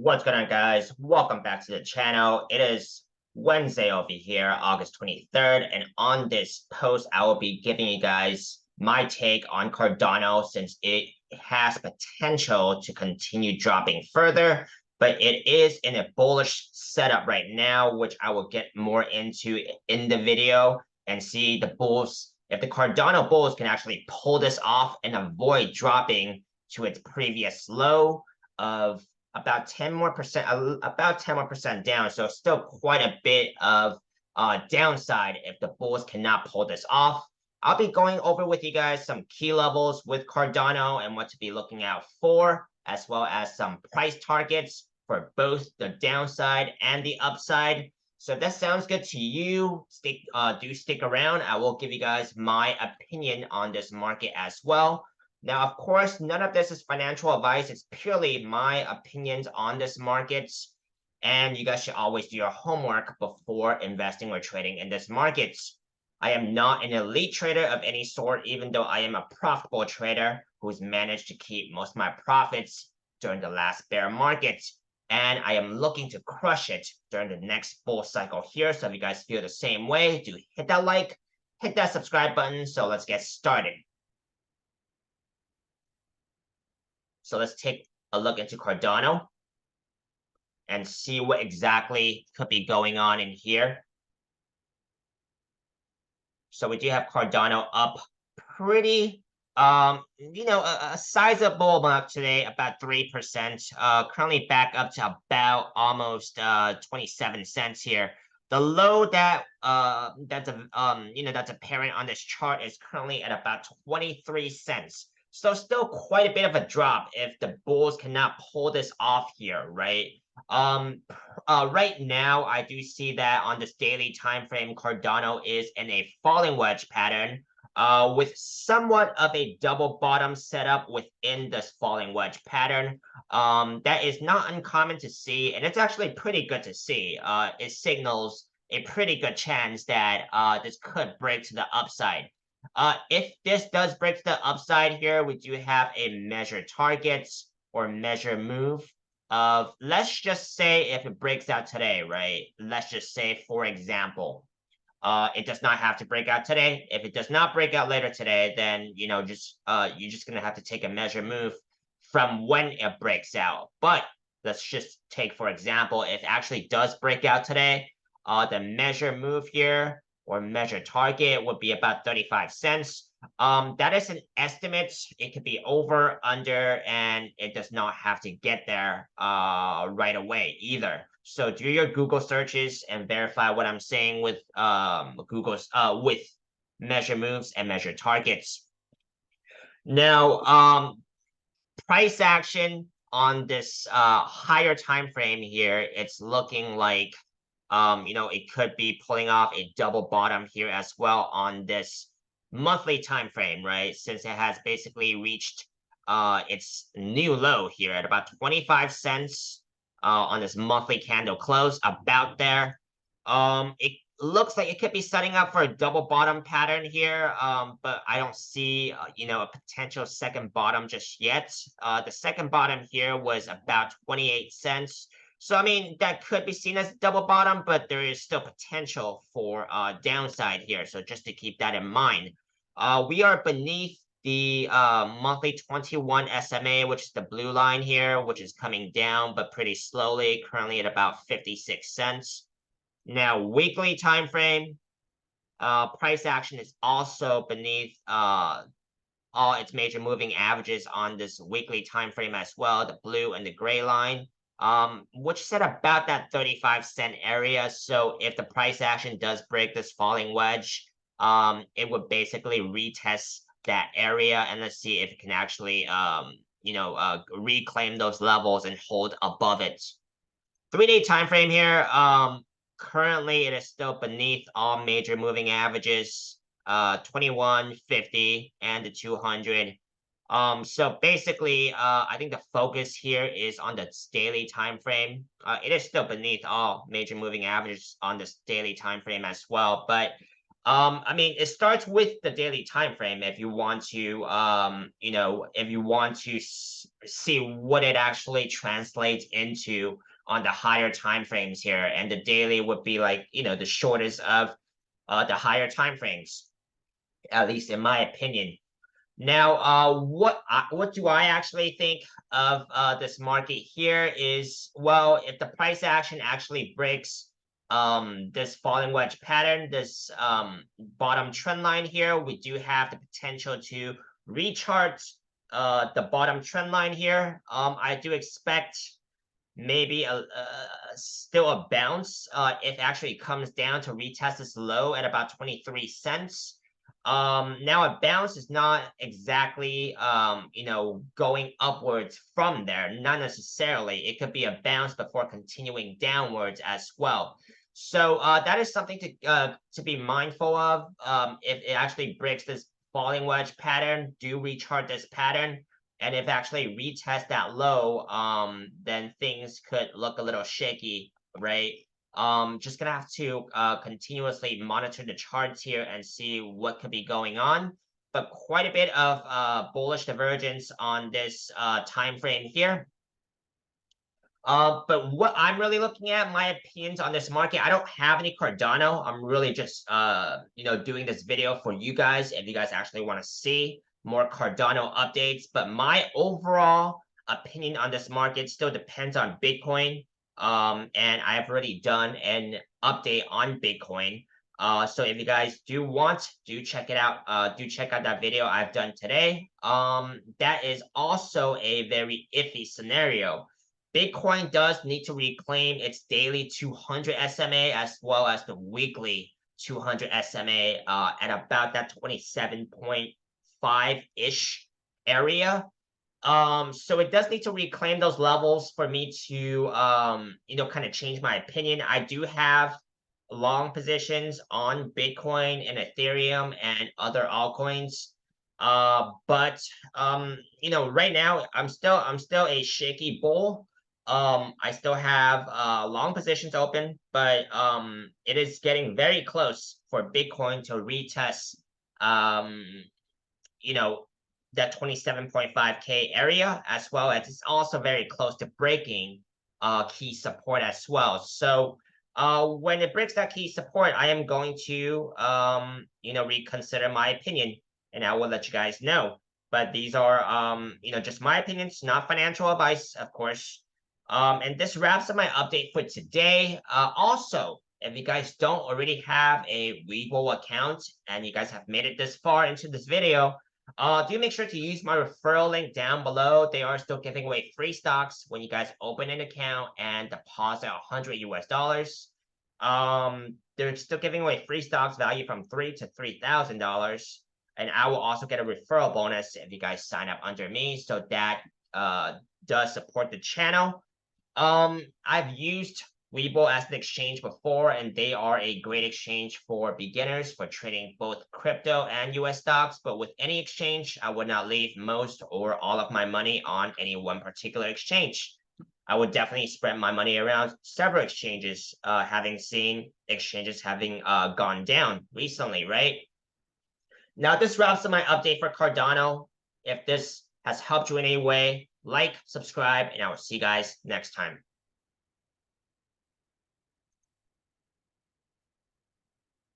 What's going on, guys? Welcome back to the channel. It is Wednesday over here, August 23rd, and on this post, I will be giving you guys my take on Cardano since it has potential to continue dropping further, but it is in a bullish setup right now, which I will get more into in the video and see the bulls, if the Cardano bulls can actually pull this off and avoid dropping to its previous low of about 10 more percent, about 10 more percent down. So still quite a bit of downside if the bulls cannot pull this off. I'll be going over with you guys some key levels with Cardano and what to be looking out for, as well as some price targets for both the downside and the upside. So if that sounds good to you, do stick around. I will give you guys my opinion on this market as well. Now, of course, none of this is financial advice. It's purely my opinions on this market. And you guys should always do your homework before investing or trading in this market. I am not an elite trader of any sort, even though I am a profitable trader who's managed to keep most of my profits during the last bear market. And I am looking to crush it during the next bull cycle here. So if you guys feel the same way, do hit that like, hit that subscribe button. So let's get started. So let's take a look into Cardano and see what exactly could be going on in here. So we do have Cardano up pretty, a sizable amount today, about 3%. Currently back up to about almost 27 cents here. The low that's apparent on this chart is currently at about 23 cents. So still quite a bit of a drop if the bulls cannot pull this off here, right? Right now, I do see that on this daily time frame, Cardano is in a falling wedge pattern, with somewhat of a double bottom setup within this falling wedge pattern. That is not uncommon to see, and it's actually pretty good to see. It signals a pretty good chance that this could break to the upside. If this does break to the upside here, we do have a measure targets or measure move of, let's just say if it breaks out today, right? Let's just say, for example, it does not have to break out today. If it does not break out later today, then, you're just going to have to take a measure move from when it breaks out. But let's just take, for example, if it actually does break out today, the measure move here or measure target would be about 35 cents. That is an estimate. It could be over, under, and it does not have to get there right away either. So do your Google searches and verify what I'm saying with with measure moves and measure targets. Now, price action on this higher time frame here, it's looking like it could be pulling off a double bottom here as well on this monthly time frame, right? Since it has basically reached its new low here at about 25 cents on this monthly candle close, about there. It looks like it could be setting up for a double bottom pattern here, but I don't see, a potential second bottom just yet. The second bottom here was about 28 cents. So, I mean, that could be seen as a double bottom, but there is still potential for downside here. So just to keep that in mind. We are beneath the monthly 21 SMA, which is the blue line here, which is coming down, but pretty slowly, currently at about 56 cents. Now, weekly time frame, price action is also beneath all its major moving averages on this weekly time frame as well, the blue and the gray line. Which is at about that 35 cent area. So if the price action does break this falling wedge, it would basically retest that area, and let's see if it can actually, reclaim those levels and hold above it. 3-day time frame here. Currently it is still beneath all major moving averages, 21, 50, and the 200. So basically, I think the focus here is on the daily time frame. It is still beneath all major moving averages on this daily time frame as well, but I mean, it starts with the daily time frame if you want to, if you want to see what it actually translates into on the higher time frames here, and the daily would be like, the shortest of the higher time frames, at least in my opinion. Now, what do I actually think of this market here is, well, if the price action actually breaks this falling wedge pattern, this bottom trend line here, we do have the potential to rechart the bottom trend line here. I do expect maybe still a bounce if actually comes down to retest this low at about 23 cents. Now a bounce is not exactly going upwards from there, not necessarily. It could be a bounce before continuing downwards as well. So that is something to be mindful of. If it actually breaks this falling wedge pattern, do rechart this pattern. And if actually retest that low, then things could look a little shaky, right? Just gonna have to continuously monitor the charts here and see what could be going on. But quite a bit of bullish divergence on this time frame here. But what I'm really looking at, my opinions on this market, I don't have any Cardano. I'm really just doing this video for you guys if you guys actually want to see more Cardano updates. But my overall opinion on this market still depends on Bitcoin. And I've already done an update on Bitcoin. So if you guys do check it out. Do check out that video I've done today. That is also a very iffy scenario. Bitcoin does need to reclaim its daily 200 SMA as well as the weekly 200 SMA at about that 27.5-ish area. So it does need to reclaim those levels for me to kind of change my opinion. I do have long positions on Bitcoin and Ethereum and other altcoins. But right now I'm still a shaky bull. I still have long positions open, but it is getting very close for Bitcoin to retest you know, that 27.5K area, as well as it's also very close to breaking key support as well. So when it breaks that key support, I am going to reconsider my opinion, and I will let you guys know. But these are just my opinions, not financial advice, of course. And this wraps up my update for today. Also, if you guys don't already have a Webull account and you guys have made it this far into this video, do make sure to use my referral link down below. They are still giving away free stocks when you guys open an account and deposit $100 US. They're still giving away free stocks value from $3,000 to $3,000, and I will also get a referral bonus if you guys sign up under me. So that does support the channel. I've used Webull as an exchange before, and they are a great exchange for beginners for trading both crypto and US stocks. But with any exchange, I would not leave most or all of my money on any one particular exchange. I would definitely spread my money around several exchanges, having seen exchanges having gone down recently, right? Now, this wraps up my update for Cardano. If this has helped you in any way, like, subscribe, and I will see you guys next time.